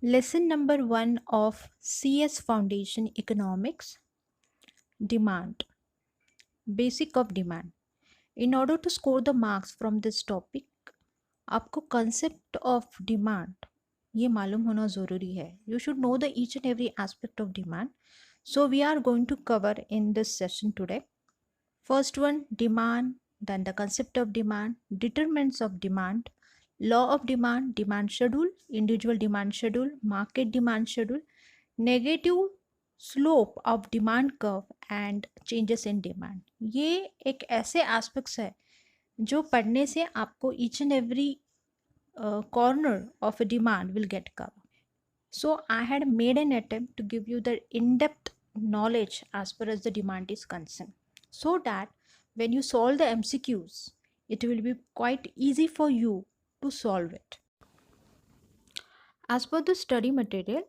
Lesson number 1 of CS Foundation Economics. Demand. Basic of demand. In order to score the marks from this topic, आपको concept of demand ये मालूम होना ज़रूरी है. You should know the each and every aspect of demand. So we are going to cover in this session today. First one, demand, then the concept of demand, determinants of demand, law of demand, demand schedule, individual demand schedule, market demand schedule, negative slope of demand curve and changes in demand. ये एक ऐसे aspects है जो पढ़ने से आपको each and every corner of a demand will get cover. So I had made an attempt to give you the in depth knowledge as far as the demand is concerned, so that when you solve the MCQs it will be quite easy for you to solve it. As per the study material,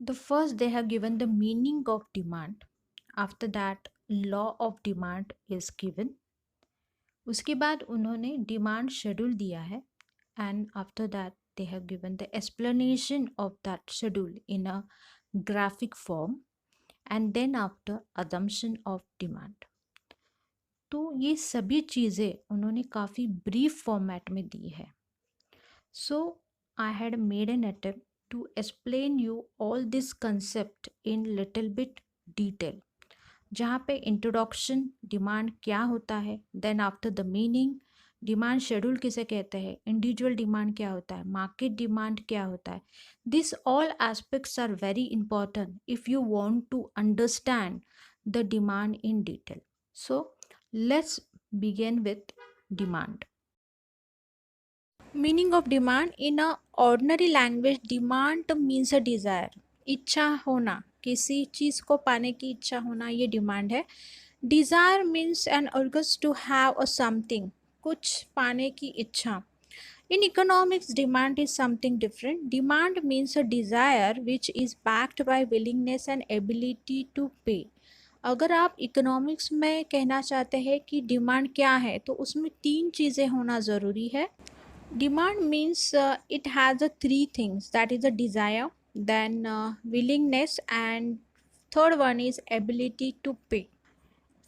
the first they have given the meaning of demand. After that, law of demand is given. उसके बाद उन्होंने demand schedule दिया है. And after that they have given the explanation of that schedule in a graphic form. And then after assumption of demand. तो ये सभी चीज़ें उन्होंने काफ़ी ब्रीफ फॉर्मेट में दी है. So I had made an attempt to explain you all this concept in little bit detail, जहाँ पे इंट्रोडक्शन डिमांड क्या होता है, then after the meaning, demand schedule किसे कहते हैं, इंडिविजुअल डिमांड क्या होता है, मार्केट डिमांड क्या होता है. This all aspects are very important if you want to understand the demand in detail. So let's begin with demand. Meaning of demand in a ordinary language, demand means a desire, इच्छा होना, किसी चीज़ को पाने की इच्छा होना, ये demand है. Desire means an urges to have a something, कुछ पाने की इच्छा. In economics demand is something different. Demand means a desire which is backed by willingness and ability to pay. अगर आप इकोनॉमिक्स में कहना चाहते हैं कि डिमांड क्या है, तो उसमें 3 चीज़ें होना ज़रूरी है. Demand means it has a 3 things, that is a desire, then willingness, and third one is ability to pay.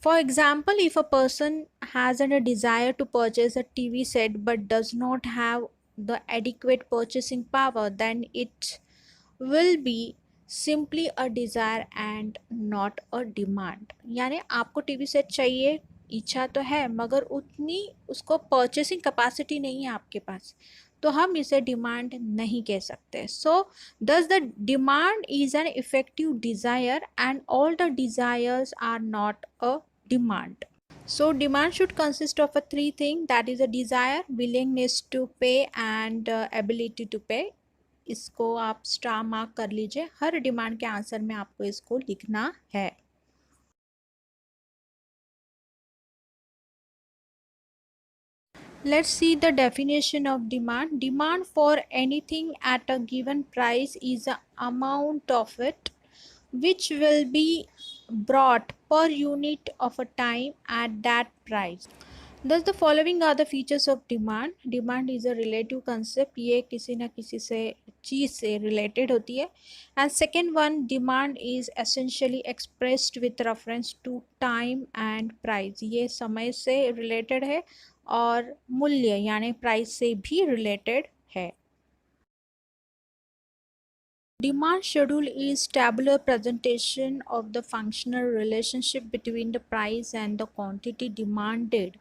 For example, if a person has a desire to purchase a TV set but does not have the adequate purchasing power, then it will be simply a desire and not a demand. यानी आपको TV set चाहिए, इच्छा तो है, मगर उतनी उसको purchasing capacity नहीं है आपके पास, तो हम इसे डिमांड नहीं कह सकते. So thus the demand is an effective desire and all the desires are not a demand. So demand should consist of a 3 thing, that is a desire, willingness to pay and ability to pay. इसको आप star mark कर लीजिए, हर demand के answer में आपको इसको लिखना है. Let's see the definition of demand. Demand for anything at a given price is the amount of it which will be brought per unit of a time at that price. Thus the following are the features of demand. Demand is a relative concept, ये किसी ना किसी से चीज़ से related होती है. And second one, demand is essentially expressed with reference to time and price. ये समय से related है और मूल्य यानी प्राइस से भी रिलेटेड है. Demand schedule is tabular presentation of the functional relationship between the price and the quantity demanded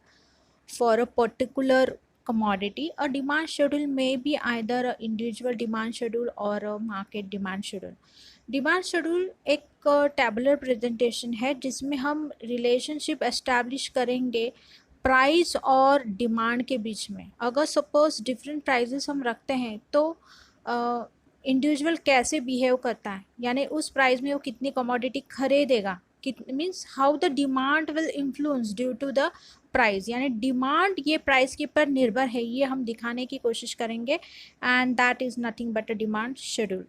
for a particular commodity. A demand schedule may be either an individual demand schedule or a market demand schedule. Demand schedule एक tabular presentation है जिसमें हम relationship establish करेंगे price और demand के बीच में. अगर suppose different prices हम रखते हैं तो इंडिविजुअल कैसे बिहेव करता है, यानी उस प्राइस में वो कितनी कमोडिटी खरीदेगा, means how the demand will influence due to the price, यानी डिमांड ये प्राइस के पर निर्भर है, ये हम दिखाने की कोशिश करेंगे. And that is nothing but a demand schedule.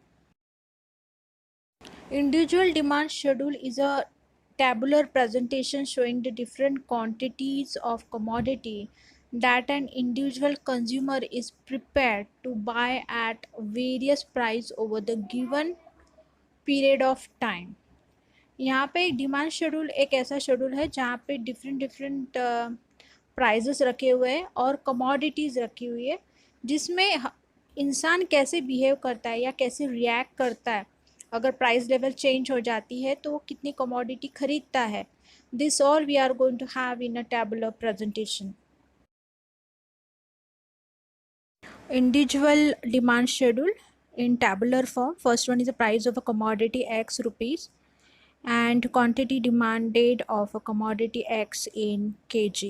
Individual demand schedule is a tabular presentation showing the different quantities of commodity that an individual consumer is prepared to buy at various price over the given period of time. यहाँ पे एक demand schedule एक ऐसा schedule है जहाँ पे different different prices रखे हुए हैं और कमोडिटीज़ रखी हुई है, जिसमें इंसान कैसे बिहेव करता है या कैसे रिएक्ट करता है, अगर प्राइस लेवल चेंज हो जाती है तो वो कितनी कमोडिटी खरीदता है. This all we are going to have in a tabular presentation. Individual demand schedule in tabular form. First one is the price of a commodity X rupees and quantity demanded of a commodity X in kg.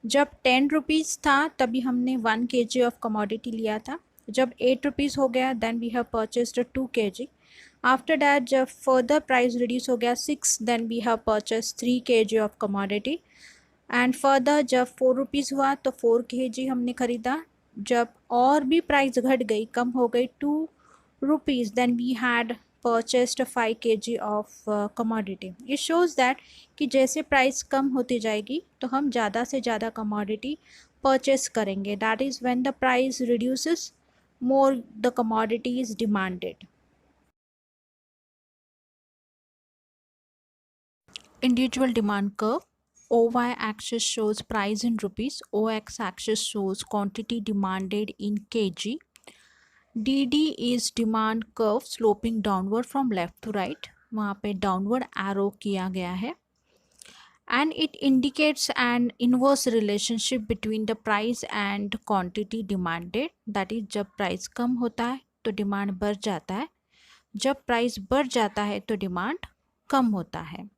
जब 10 rupees था तभी हमने 1 kg of commodity लिया था. जब 8 rupees हो गया then we have purchased 2 kg. After that जब फर्दर प्राइस रिड्यूस हो गया 6 then we have purchase 3 kg of commodity. And further जब 4 रुपीज़ हुआ तो 4 kg हमने ख़रीदा. जब और भी प्राइस घट गई, कम हो गई 2 rupees, then we had purchased 5 kg of commodity. It shows that कि जैसे प्राइस कम होती जाएगी तो हम ज़्यादा से ज़्यादा commodity purchase करेंगे. That is when the price reduces, more the commodity is demanded. Individual demand curve. OY axis shows price in rupees, OX axis shows quantity demanded in kg. DD is demand curve sloping downward from left to right. वहाँ पे downward arrow किया गया है. And it indicates an inverse relationship between the price and quantity demanded. That is जब price कम होता है तो demand बढ़ जाता है, जब price बढ़ जाता है तो demand कम होता है.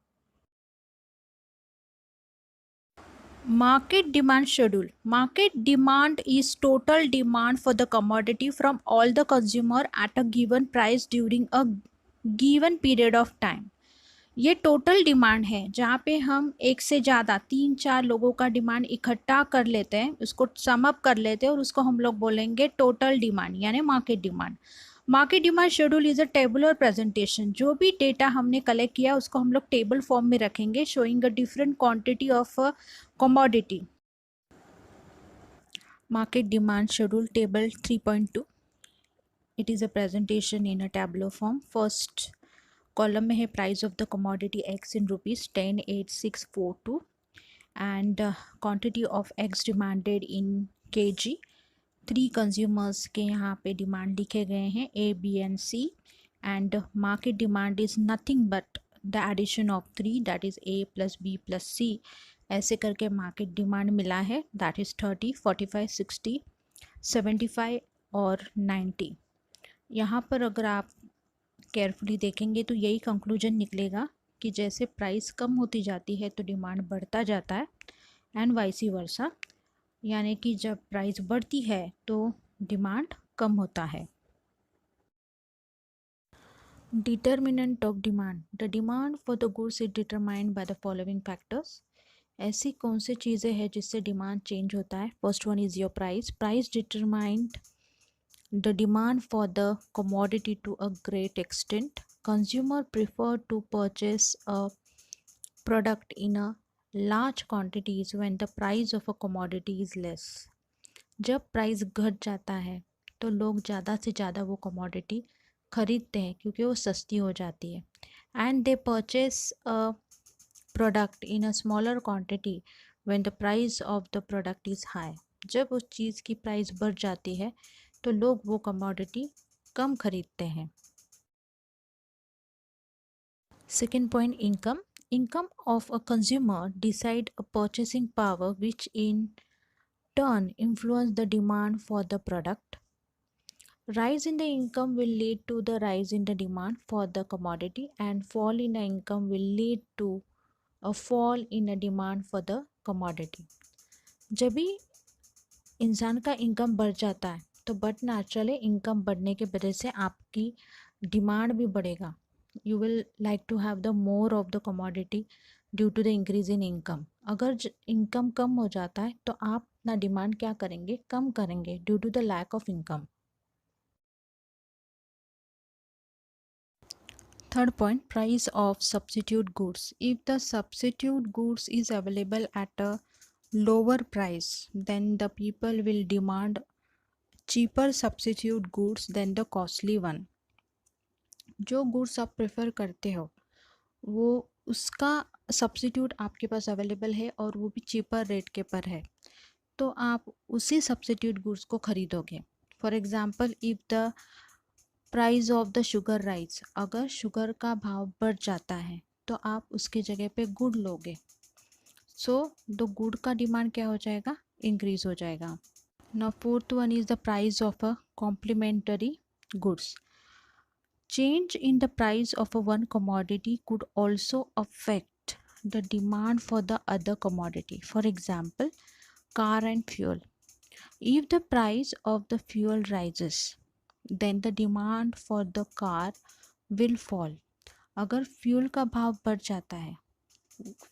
Market demand schedule. Market demand is total demand for the commodity from all the consumer at a given price during a given period of time. ये टोटल डिमांड है जहाँ पे हम एक से ज़्यादा 3-4 लोगों का डिमांड इकट्ठा कर लेते हैं, उसको सम अप कर लेते हैं और उसको हम लोग बोलेंगे टोटल डिमांड यानी market demand. Market demand schedule is a tabular presentation. जो भी डेटा हमने कलेक्ट किया उसको हम लोग टेबल फॉर्म में रखेंगे, showing a different quantity of commodity. Market demand schedule table 3.2. It is a presentation in a tabular form. First column में है price of the commodity X in rupees 10,8642 and quantity of X demanded in kg. 3 consumers के यहाँ पे demand लिखे गए हैं A, B and C and market demand is nothing but the addition of 3, that is A plus B plus C. ऐसे करके market demand मिला है, दैट इज़ 30, 45, 60, 75 और 90. यहाँ पर अगर आप केयरफुली देखेंगे तो यही कंक्लूजन निकलेगा कि जैसे प्राइस कम होती जाती है तो डिमांड बढ़ता जाता है एंड वाइसी वर्सा, यानी कि जब प्राइस बढ़ती है तो डिमांड कम होता है. Determinant of demand. The demand for the goods is determined by the following factors. ऐसी कौन सी चीज़ें हैं जिससे डिमांड चेंज होता है. First one is your price. Price determined the demand for the commodity to a great extent. Consumer prefer to purchase a product in a large quantities when the price of a commodity is less. जब price घट जाता है तो लोग ज़्यादा से ज़्यादा वो कमोडिटी खरीदते हैं क्योंकि वो सस्ती हो जाती है. And they purchase a product in a smaller quantity when the price of the product is high. जब उस चीज़ की प्राइस बढ़ जाती है तो लोग वो कमोडिटी कम खरीदते हैं. Second point, income. Income of a consumer decide a purchasing power which in turn influence the demand for the product. Rise in the income will lead to the rise in the demand for the commodity and fall in the income will lead to a fall in a demand for the commodity. जब भी इंसान का income बढ़ जाता है तो but naturally income बढ़ने के वजह से आपकी डिमांड भी बढ़ेगा. You will like to have the more of the commodity due to the increase in income. अगर इनकम कम हो जाता है तो आप अपना डिमांड क्या करेंगे, कम करेंगे due to the lack of income. Third point, price of substitute goods. If the substitute goods is available at a lower price, then the people will demand cheaper substitute goods than the costly one. जो goods आप prefer करते हो वो उसका substitute आपके पास available है और वो भी चीपर रेट के पर है, तो आप उसी सब्स्टिट्यूट गुड्स को खरीदोगे. For example, if the price of the sugar rice, अगर शुगर का भाव बढ़ जाता है तो आप उसके जगह पे गुड़ लोगे. सो द गुड़ का डिमांड क्या हो जाएगा, इंक्रीज हो जाएगा. Now fourth one is the price of a complementary goods. Change in the price of a one commodity could also affect the demand for the other commodity. For example, car and fuel. If the price of the fuel rises, then the demand for the car will fall. अगर fuel का भाव बढ़ जाता है,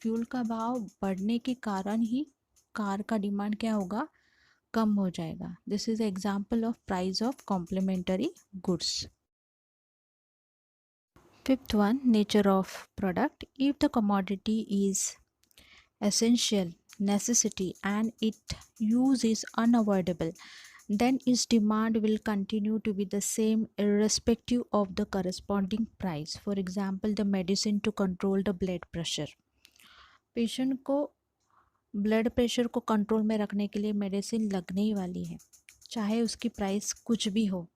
fuel का भाव बढ़ने के कारण ही कार का डिमांड क्या होगा, कम हो जाएगा. This is example of price of complementary goods. Fifth one, nature of product. If the commodity is essential necessity and its use is unavoidable, then its demand will continue to be the same irrespective of the corresponding price. For example, the medicine to control the blood pressure. Patient को blood pressure को control में रखने के लिए medicine लगने ही वाली है, चाहे उसकी प्राइस कुछ भी हो,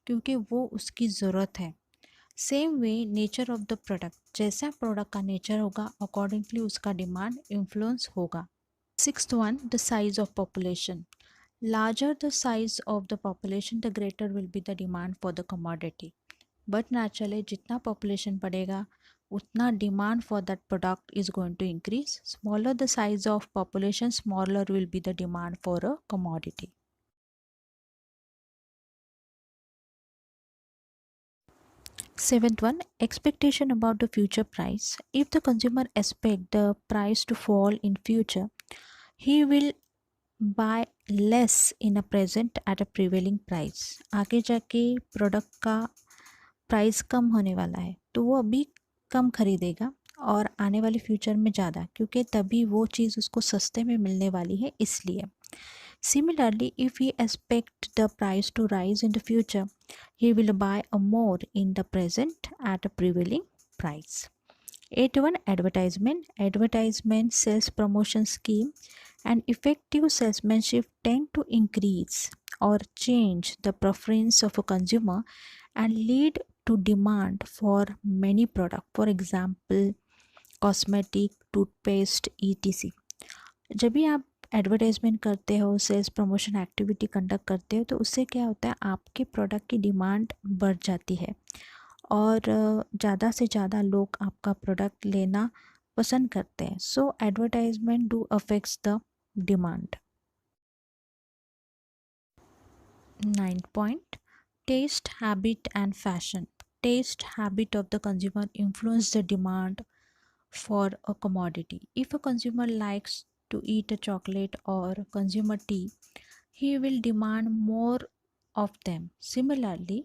क्योंकि वो उसकी ज़रूरत है. Same way nature of the product, जैसा प्रोडक्ट का नेचर होगा अकॉर्डिंगली उसका डिमांड इन्फ्लुएंस होगा. Sixth one, the size of population. Larger the size of the population the greater will be the demand for the commodity. But naturally जितना population बढ़ेगा उतना demand for that product is going to increase. Smaller the size of population, smaller will be the demand for a commodity. Seventh one, expectation about the future price. If the consumer expect the price to fall in future, he will buy less in a present at a prevailing price. आगे जाके product का price कम होने वाला है तो वो अभी कम खरीदेगा और आने वाले फ्यूचर में ज़्यादा, क्योंकि तभी वो चीज़ उसको सस्ते में मिलने वाली है इसलिए. Similarly, if he expect the price to rise in the future, he will buy a more in the present at a prevailing price. 81, advertisement. Advertisement, sales promotion scheme and effective salesmanship tend to increase or change the preference of a consumer and lead to demand for many products. For example, cosmetic, toothpaste, etc. जब भी आप advertisement करते हो, sales promotion activity conduct करते हो, तो उससे क्या होता है, आपके प्रोडक्ट की डिमांड बढ़ जाती है और ज़्यादा से ज़्यादा लोग आपका प्रोडक्ट लेना पसंद करते हैं. So advertisement do affects the demand. 9th point, taste, habit and fashion. Taste habit of the consumer influence the demand for a commodity. If a consumer likes to eat a chocolate or consume a tea, he will demand more of them. Similarly,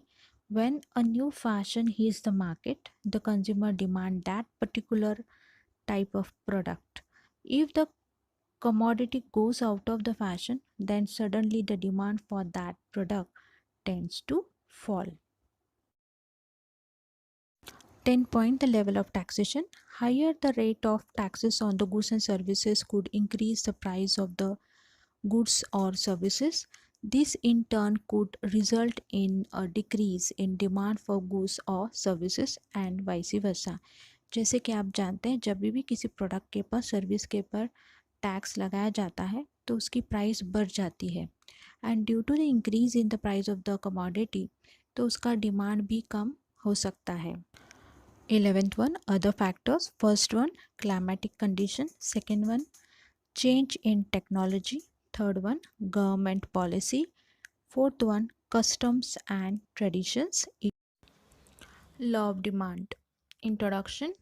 when a new fashion hits the market, the consumer demand that particular type of product. If the commodity goes out of the fashion, then suddenly the demand for that product tends to fall. 10 point, the level of taxation. Higher the rate of taxes on the goods and services could increase the price of the goods or services. This in turn could result in a decrease in demand for goods or services and vice versa. जैसे कि आप जानते हैं, जब भी किसी product के ऊपर, सर्विस के ऊपर टैक्स लगाया जाता है तो उसकी प्राइस बढ़ जाती है, and due to the increase in the price of the commodity तो उसका डिमांड भी कम हो सकता है. 11th one, other factors. First one, climatic condition. Second one, change in technology. Third one, government policy. Fourth one, customs and traditions. Law of demand. Introduction.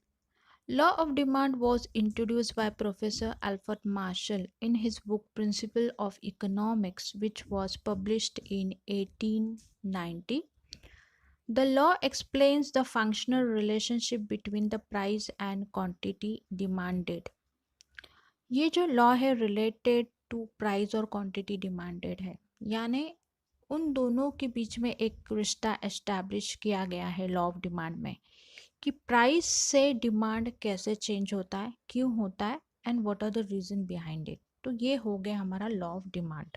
Law of demand was introduced by Professor Alfred Marshall in his book Principle of Economics, which was published in 1890. The law explains the functional relationship between the price and quantity demanded. ये जो law है related to price और quantity demanded है, यानी उन दोनों के बीच में एक रिश्ता एस्टैब्लिश किया गया है लॉ ऑफ डिमांड में कि प्राइस से डिमांड कैसे चेंज होता है, क्यों होता है, and what are the reason behind it. तो ये हो गया हमारा law of demand.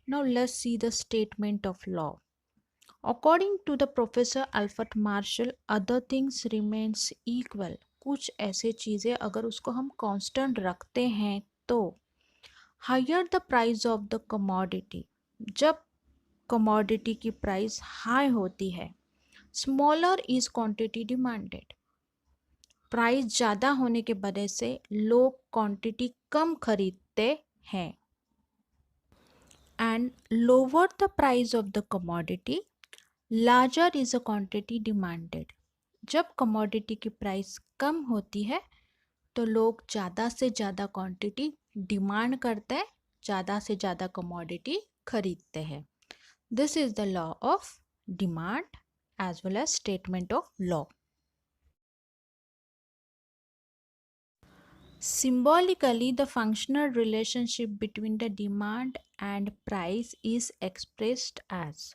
Now let's see the statement of law. According to the professor Alfred Marshall, other things remains equal. कुछ ऐसे चीज़ें अगर उसको हम कांस्टेंट रखते हैं तो higher the price of the commodity, जब कमोडिटी की प्राइस हाई होती है, smaller is quantity demanded. Price ज़्यादा होने के वजह से लोग क्वांटिटी कम खरीदते हैं। And lower the price of the commodity, larger is a quantity demanded. जब कमोडिटी की प्राइस कम होती है तो लोग ज़्यादा से ज़्यादा क्वांटिटी डिमांड करते हैं, ज़्यादा से ज़्यादा कमोडिटी खरीदते हैं। This is the law of demand as well as statement of law. Symbolically, the functional relationship between the demand and price is expressed as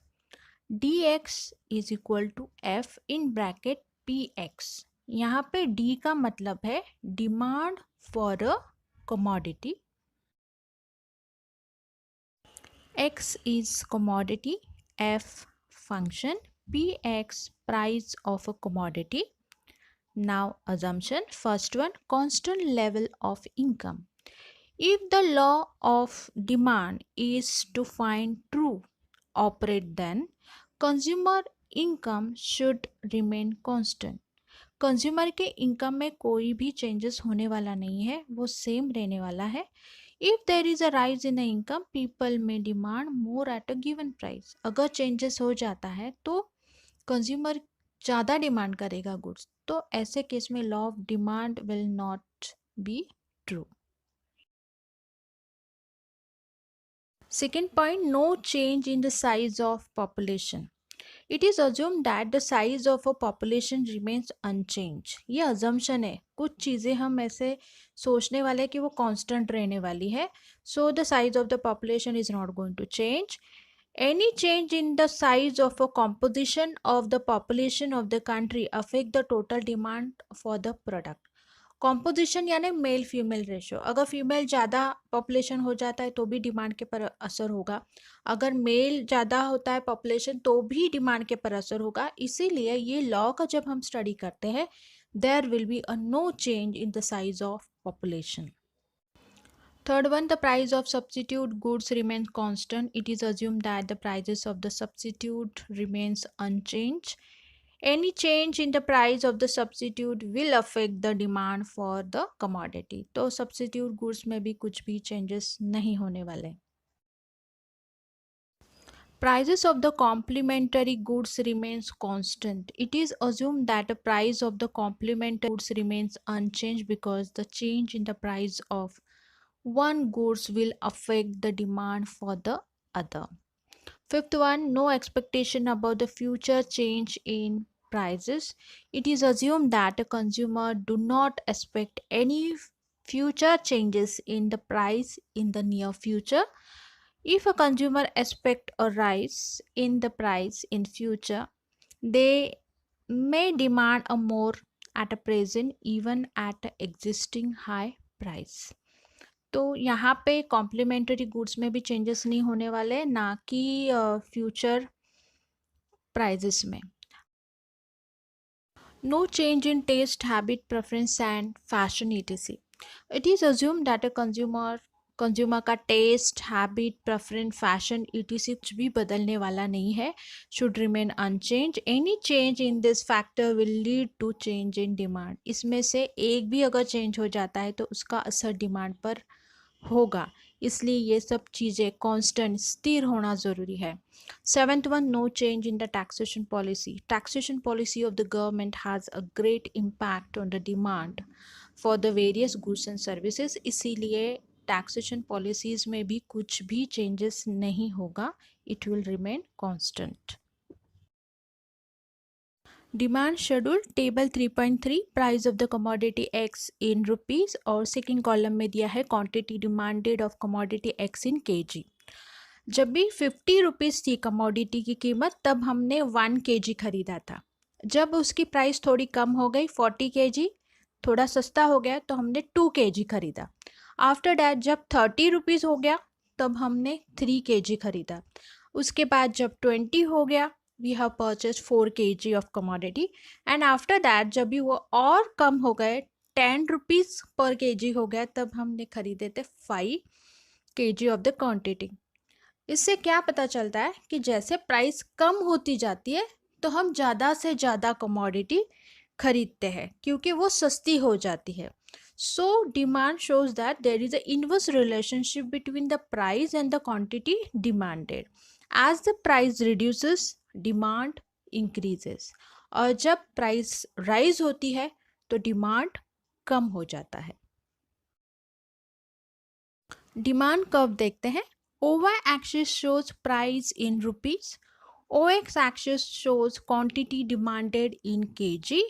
dx is equal to f in bracket px. यहाँ पे d का मतलब है demand for a commodity, x is commodity, f function, px price of a commodity. Now assumption, first one, constant level of income. If the law of demand is to find true operate, then consumer income should remain constant. Consumer के income में कोई भी changes होने वाला नहीं है, वो same रहने वाला है। If there is a rise in income, people में demand more at a given price. अगर चेंजेस हो जाता है तो कंज्यूमर ज़्यादा डिमांड करेगा गुड्स, तो ऐसे केस में law of demand will not be true. Second point, no change in the size of population. It is assumed that the size of a population remains unchanged. ये assumption है, कुछ चीज़ें हम ऐसे सोचने वाले हैं कि वो constant रहने वाली है. So the size of the population is not going to change. Any change in the size of a composition of the population of the country affect the total demand for the product. Composition यानी male female ratio, अगर female ज़्यादा population हो जाता है तो भी demand के पर असर होगा, अगर मेल ज़्यादा होता है पॉपुलेशन तो भी डिमांड के पर असर होगा। इसीलिए ये लॉ का जब हम स्टडी करते हैं, there will be a no change in the size of population. Third one, the price of substitute goods remains constant. It is assumed that the prices of the substitute remains unchanged. Any change in the price of the substitute will affect the demand for the commodity. तो substitute goods में भी कुछ भी changes नहीं होने वाले। Prices of the complementary goods remains constant. It is assumed that the price of the complementary goods remains unchanged because the change in the price of one goods will affect the demand for the other. Fifth one, no expectation about the future change in prices. It is assumed that a consumer do not expect any future changes in the price in the near future. If a consumer expect a rise in the price in future, they may demand a more at a present even at existing high price. तो यहाँ पे complementary goods में भी changes नहीं होने वाले, ना कि फ्यूचर प्राइजेस में। No change in taste, habit, preference and fashion etc. It is assume that a consumer का taste, habit, preference, fashion etc कुछ भी बदलने वाला नहीं है, should remain unchange. Any change in this factor will lead to change in demand. इसमें से एक भी अगर चेंज हो जाता है तो उसका असर डिमांड पर होगा, इसलिए ये सब चीज़ें कांस्टेंट स्थिर होना ज़रूरी है। Seventh one, no change in the taxation policy. Taxation policy of the government has a great impact on the demand for the various goods and services. इसीलिए टैक्सेशन पॉलिसीज़ में भी कुछ भी चेंजेस नहीं होगा, it will remain constant. Demand schedule table 3.3 price of the commodity X in rupees और second column में दिया है quantity demanded of commodity X in KG. जब भी 50 रुपीज़ थी कमोडिटी की कीमत तब हमने 1 केजी खरीदा था। जब उसकी प्राइस थोड़ी कम हो गई 40 केजी, थोड़ा सस्ता हो गया तो हमने 2 केजी खरीदा। आफ्टर डैट जब 30 रुपीज़ हो गया तब हमने 3 केजी खरीदा। उसके बाद जब 20 हो गया we have purchase 4 KG of commodity and after that जब भी वो और कम हो गए 10 रुपीज़ पर केजी हो गया तब हमने खरीदे थे 5 केजी ऑफ द क्वांटिटी। इससे क्या पता चलता है कि जैसे प्राइस कम होती जाती है तो हम ज़्यादा से ज़्यादा कमोडिटी खरीदते हैं क्योंकि वो सस्ती हो जाती है। So demand shows that there is a inverse relationship between the price and the quantity demanded. As the price reduces demand increases, और जब प्राइस राइज होती है तो डिमांड कम हो जाता है। डिमांड कर्व देखते हैं। OY axis shows price in rupees. OX axis shows quantity demanded in kg.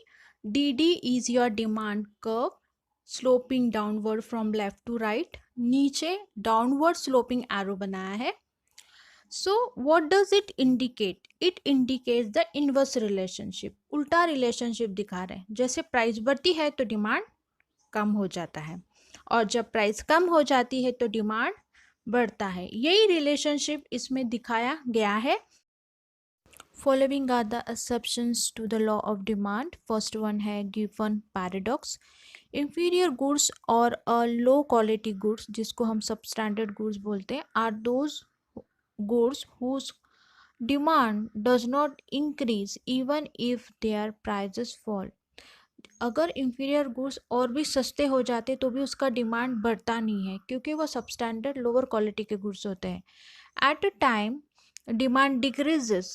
DD is your demand curve sloping downward from left to right. नीचे downward sloping arrow बनाया है। So what does it indicate? It indicates the inverse relationship. उल्टा relationship दिखा रहे हैं। जैसे price बढ़ती है तो डिमांड कम हो जाता है और जब प्राइस कम हो जाती है तो डिमांड बढ़ता है। यही रिलेशनशिप इसमें दिखाया गया है। Following are the exceptions to the law of demand. First one है गिवन पैराडॉक्स। इंफीरियर गुड्स और अ लो क्वालिटी गुड्स, जिसको हम सब स्टैंडर्ड गुड्स बोलते हैं, are those goods whose demand does not increase even if their prices fall. अगर inferior goods और भी सस्ते हो जाते तो भी उसका डिमांड बढ़ता नहीं है क्योंकि वो सब स्टैंडर्ड लोअर क्वालिटी के गुड्स होते हैं। At a time demand decreases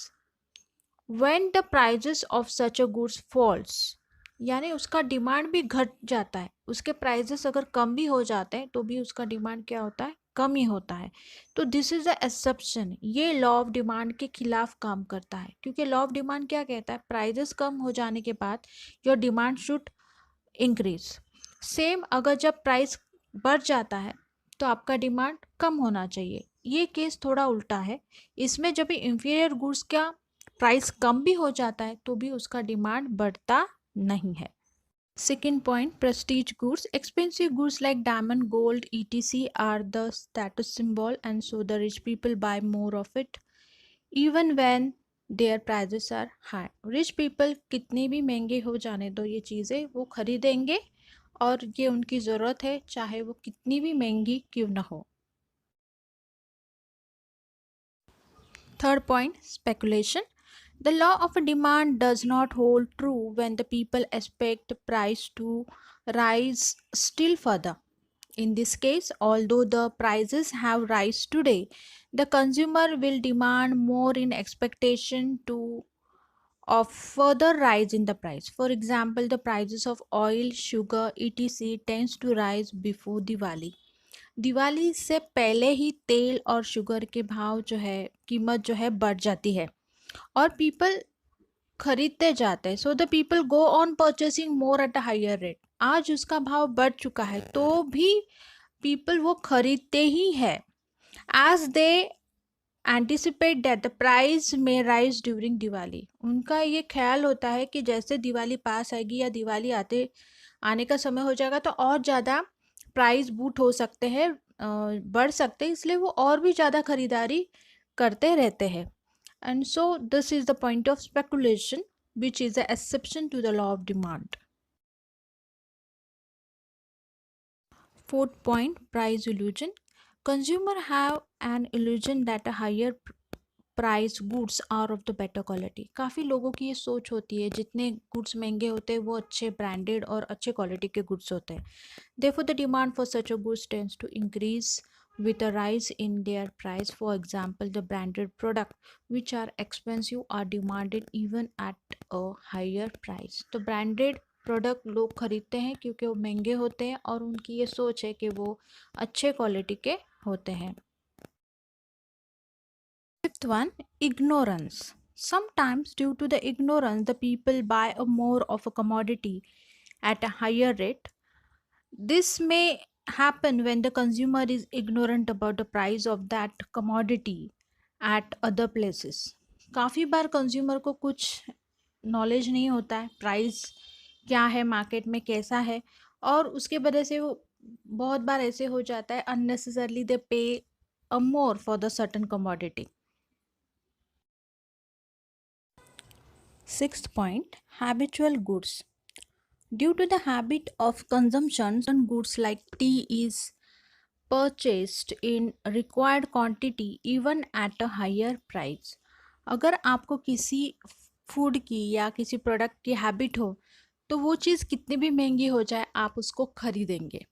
when the prices of such a goods falls, यानी उसका डिमांड भी घट जाता है। उसके प्राइजेस अगर कम भी हो जाते हैं तो भी उसका डिमांड क्या होता है, कम ही होता है। तो दिस इज अ एक्सेप्शन। ये लॉ ऑफ डिमांड के खिलाफ काम करता है क्योंकि लॉ ऑफ डिमांड क्या कहता है, प्राइजेस कम हो जाने के बाद your demand should increase. Same अगर जब प्राइस बढ़ जाता है तो आपका डिमांड कम होना चाहिए। ये केस थोड़ा उल्टा है। इसमें जब भी इंफीरियर गुड्स का प्राइस कम भी हो जाता है तो भी उसका डिमांड बढ़ता नहीं है। Second point, prestige goods. Expensive goods like diamond, gold, etc. are the status symbol, and so the rich people buy more of it, even when their prices are high. Rich people कितने भी महंगे हो जाने दो ये चीज़ें वो खरीदेंगे और ये उनकी ज़रूरत है चाहे वो कितनी भी महंगी क्यों ना हो। Third point, speculation. The law of demand does not hold true when the people expect price to rise still further. In this case, although the prices have rise today, the consumer will demand more in expectation to of further rise in the price. For example, the prices of oil, sugar, etc. tends to rise before Diwali. Diwali से पहले ही तेल और sugar के भाव जो है, कीमत जो है बढ़ जाती है और पीपल खरीदते जाते हैं। So the people go on purchasing more at a higher rate. आज उसका भाव बढ़ चुका है तो भी पीपल वो खरीदते ही है। As they anticipate that the price में राइज ड्यूरिंग दिवाली। उनका ये ख्याल होता है कि जैसे दिवाली पास आएगी या दिवाली आने का समय हो जाएगा तो और ज़्यादा प्राइस बूट हो सकते हैं, बढ़ सकते हैं, इसलिए वो और भी ज़्यादा खरीदारी करते रहते हैं। And so this is the point of speculation which is an exception to the law of demand. Fourth point, price illusion. Consumer have an illusion that a higher price goods are of the better quality. काफ़ी लोगों की ये सोच होती है जितने goods महंगे होते हैं वो अच्छे ब्रांडेड और अच्छे क्वालिटी के गुड्स होते हैं। Therefore the demand for such a goods tends to increase with a rise in their price. For example, the branded product which are expensive are demanded even at a higher price. तो branded product लोग खरीदते हैं क्योंकि वो महंगे होते हैं और उनकी ये सोच है कि वो अच्छे क्वालिटी के होते हैं। Fifth one, ignorance. Sometimes, due to the ignorance, the people buy a more of a commodity at a higher rate. This may happen when the consumer is ignorant about the price of that commodity at other places. काफ़ी बार consumer को कुछ knowledge नहीं होता है price क्या है market में कैसा है, और उसके वजह से वो बहुत बार ऐसे हो जाता है unnecessarily they pay a more for the certain commodity. Sixth point, habitual goods. Due to the habit of consumption, certain goods like tea is purchased in required quantity even at a higher price. अगर आपको किसी food की या किसी product की habit हो तो वो चीज़ कितनी भी महंगी हो जाए आप उसको खरीदेंगे.